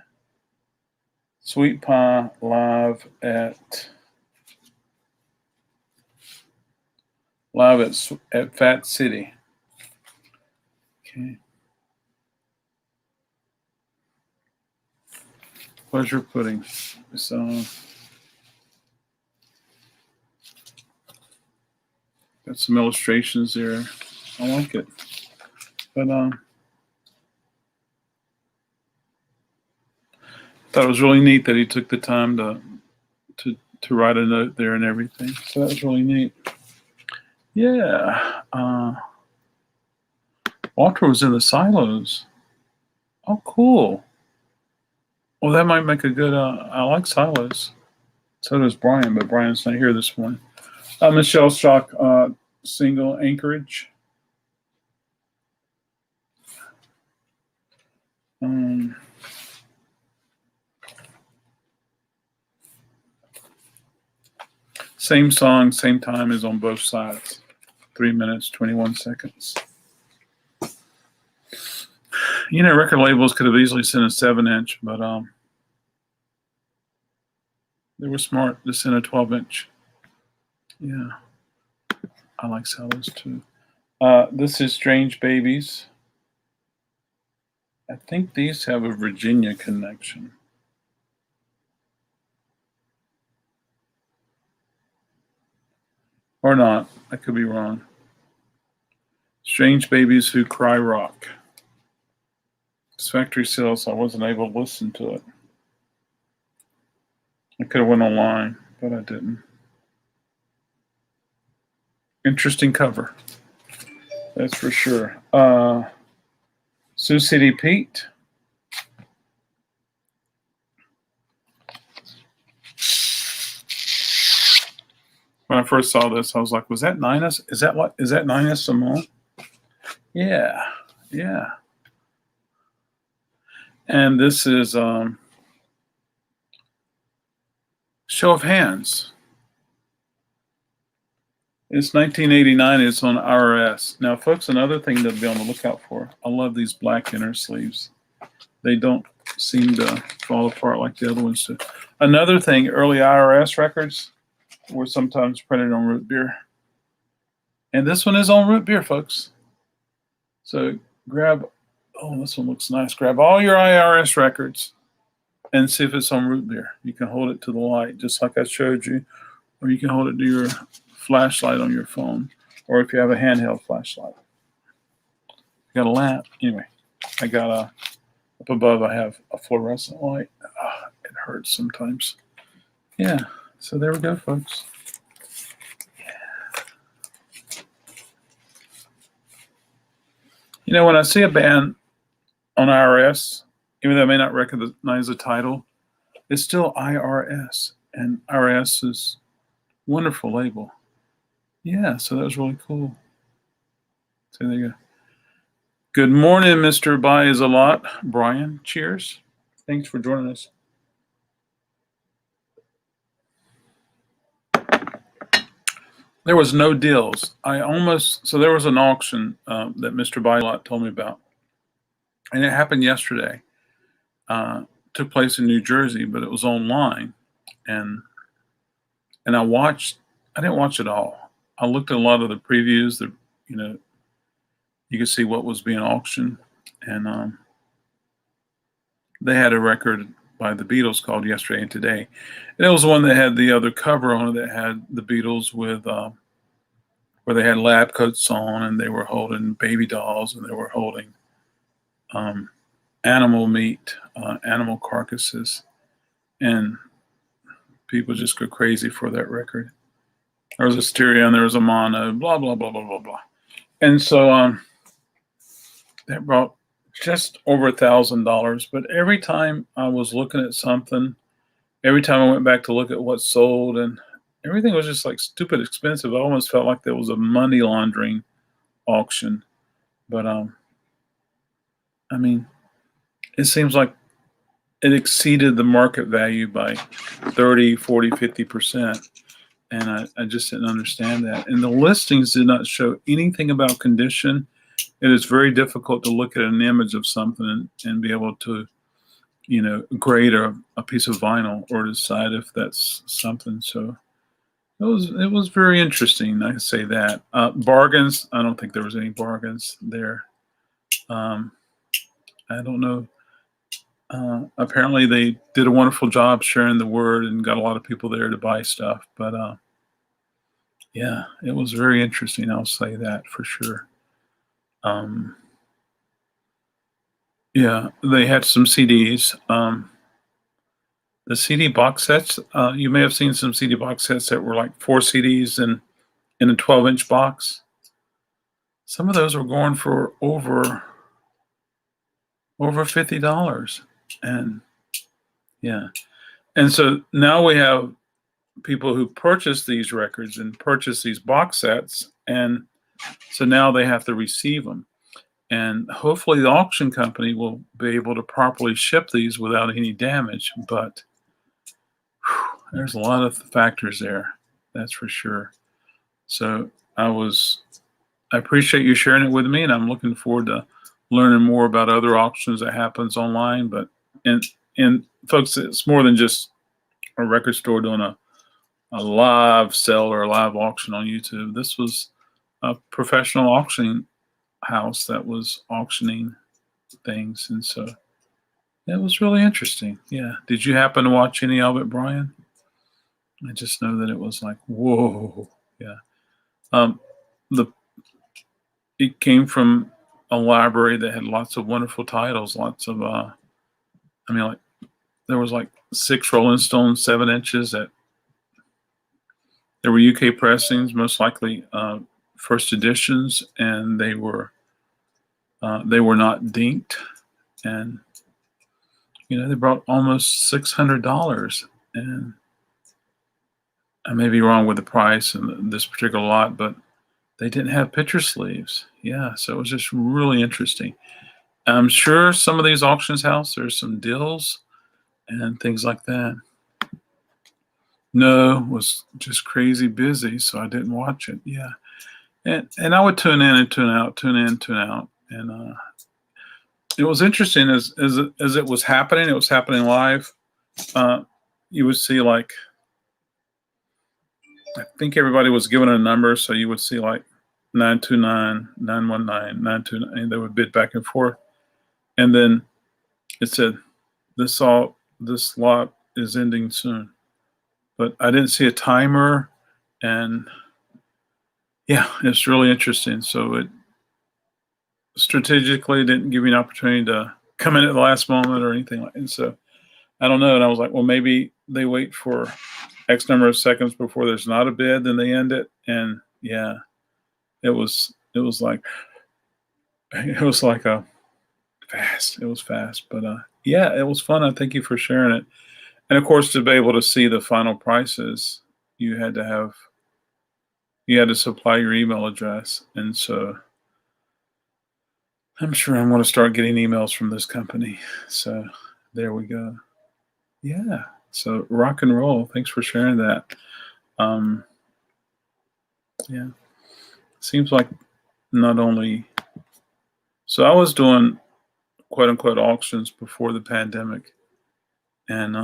Sweet Pie live at Fat City. Okay. Pleasure Pudding. So got some illustrations there. I like it. But thought it was really neat that he took the time to write a note there and everything. So that was really neat. Yeah. Walter was in the Silos. Oh, cool. Well, that might make a good, I like Silos. So does Brian, but Brian's not here this morning. Michelle Shock, single Anchorage. Same song, same time is on both sides. 3 minutes, 21 seconds. You know, record labels could have easily sent a 7-inch, but they were smart to send a 12-inch. Yeah, I like Silos too. This is Strange Babies. I think these have a Virginia connection. Or not. I could be wrong. Strange Babies Who Cry Rock. It's factory sales, so I wasn't able to listen to it. I could have went online, but I didn't. Interesting cover. That's for sure. Sioux City Pete. When I first saw this, I was like, was that Nina? Is that Nina Simone? Yeah, yeah. And this is Show of Hands. It's 1989. It's on RS. Now, folks, another thing to be on the lookout for. I love these black inner sleeves. They don't seem to fall apart like the other ones do. Another thing, early IRS records were sometimes printed on root beer. And this one is on root beer, folks. So grab, oh, this one looks nice. Grab all your IRS records and see if it's on root beer. You can hold it to the light, just like I showed you, or you can hold it to your flashlight on your phone, or if you have a handheld flashlight. You got a lamp. Anyway, I got a, up above I have a fluorescent light. It hurts sometimes. Yeah, so there we go, folks. You know, when I see a band on IRS, even though I may not recognize the title, it's still IRS, and IRS is a wonderful label. Yeah, so that was really cool. So there you go. Good morning, Mr. Buy is a Lot. Brian, cheers. Thanks for joining us. There was no deals. So there was an auction that Mr. Buy a Lot told me about. And it happened yesterday. Took place in New Jersey, but it was online. And I didn't watch it all. I looked at a lot of the previews, you could see what was being auctioned. And they had a record by the Beatles called Yesterday and Today. And it was one that had the other cover on it that had the Beatles with, where they had lab coats on and they were holding baby dolls and they were holding animal meat, animal carcasses. And people just go crazy for that record. There was a stereo and there was a mono, blah, blah, blah, blah, blah, blah. And so that brought just over $1,000. But every time I was looking at something, every time I went back to look at what sold, and everything was just like stupid expensive. I almost felt like there was a money laundering auction. But I mean, it seems like it exceeded the market value by 30, 40, 50%. And I just didn't understand that. And the listings did not show anything about condition. It is very difficult to look at an image of something and be able to, grade a piece of vinyl or decide if that's something. So it was very interesting. I can say that. Bargains, I don't think there was any bargains there. I don't know. Apparently they did a wonderful job sharing the word and got a lot of people there to buy stuff. But yeah, it was very interesting. I'll say that for sure. Yeah, they had some CDs. The CD box sets, you may have seen some CD box sets that were like 4 CDs in a 12-inch box. Some of those were going for over $50. And yeah. And so now we have people who purchase these records and purchase these box sets. And so now they have to receive them. And hopefully the auction company will be able to properly ship these without any damage. But there's a lot of factors there. That's for sure. So I appreciate you sharing it with me, and I'm looking forward to learning more about other auctions that happens online. But and folks, it's more than just a record store doing a live sell or a live auction on YouTube. This was a professional auctioning house that was auctioning things, and so it was really interesting. Yeah. Did you happen to watch any of it, Brian? I just know that it was like, whoa. Yeah. It came from a library that had lots of wonderful titles, lots of there was like 6 Rolling Stones 7 inches that there were UK pressings, most likely first editions, and they were not dinked, and they brought almost $600. And I may be wrong with the price in this particular lot, but they didn't have picture sleeves. Yeah, so it was just really interesting. I'm sure some of these auctions house, there's some deals and things like that. No, it was just crazy busy, so I didn't watch it. Yeah. And I would tune in and tune out, tune in, tune out. And it was interesting as it was happening, it was happening live. You would see like, I think everybody was given a number, so you would see like 929, 919, 929, and they would bid back and forth. And then it said, this lot is ending soon. But I didn't see a timer, and yeah, it's really interesting. So it strategically didn't give you an opportunity to come in at the last moment or anything like that. And so I don't know. And I was like, well, maybe they wait for X number of seconds before there's not a bid, then they end it. And yeah, it was like a fast. It was fast, but yeah, it was fun. I thank you for sharing it. And of course, to be able to see the final prices, you had to supply your email address. And so I'm sure I'm going to start getting emails from this company. So there we go. Yeah. So rock and roll. Thanks for sharing that. Yeah. Seems like not only, so I was doing quote unquote auctions before the pandemic. And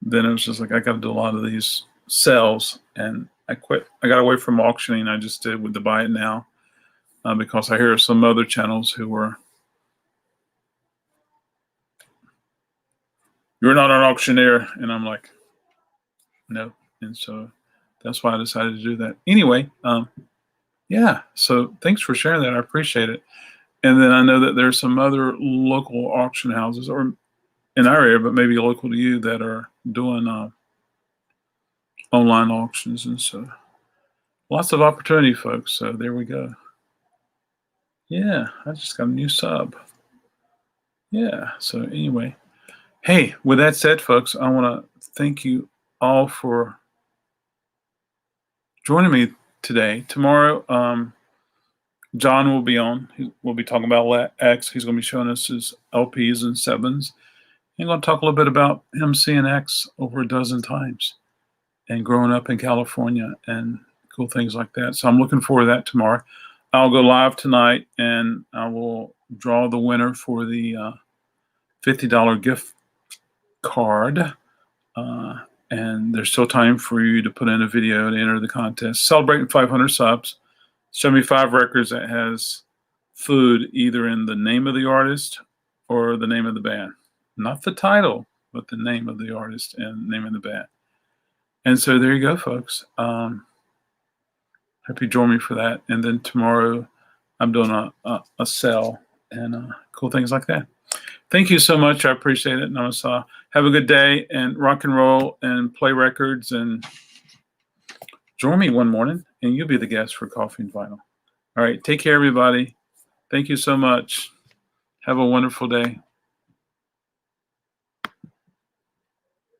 then it was just like, I got to do a lot of these sales, and I quit. I got away from auctioning. I just did with the buy it now because I hear some other channels who were, you're not an auctioneer. And I'm like, no. And so that's why I decided to do that. Anyway, yeah. So thanks for sharing that. I appreciate it. And then I know that there's some other local auction houses, or in our area, but maybe local to you, that are doing online auctions. And so lots of opportunity, folks. So there we go. Yeah, I just got a new sub. Yeah. So anyway, hey, with that said, folks, I want to thank you all for joining me today. Tomorrow, John will be on. We'll be talking about X. He's going to be showing us his LPs and sevens. I'm going to talk a little bit about him seeing X over a dozen times and growing up in California and cool things like that. So I'm looking forward to that tomorrow. I'll go live tonight, and I will draw the winner for the $50 gift card. And there's still time for you to put in a video to enter the contest. Celebrating 500 subs. 75 records that has food either in the name of the artist or the name of the band. Not the title, but the name of the artist and name of the band. And so there you go, folks. Hope you join me for that. And then tomorrow I'm doing a sale and cool things like that. Thank you so much. I appreciate it. Namaste. Have a good day, and rock and roll and play records, and join me one morning and you'll be the guest for Coffee and Vinyl. All right. Take care, everybody. Thank you so much. Have a wonderful day.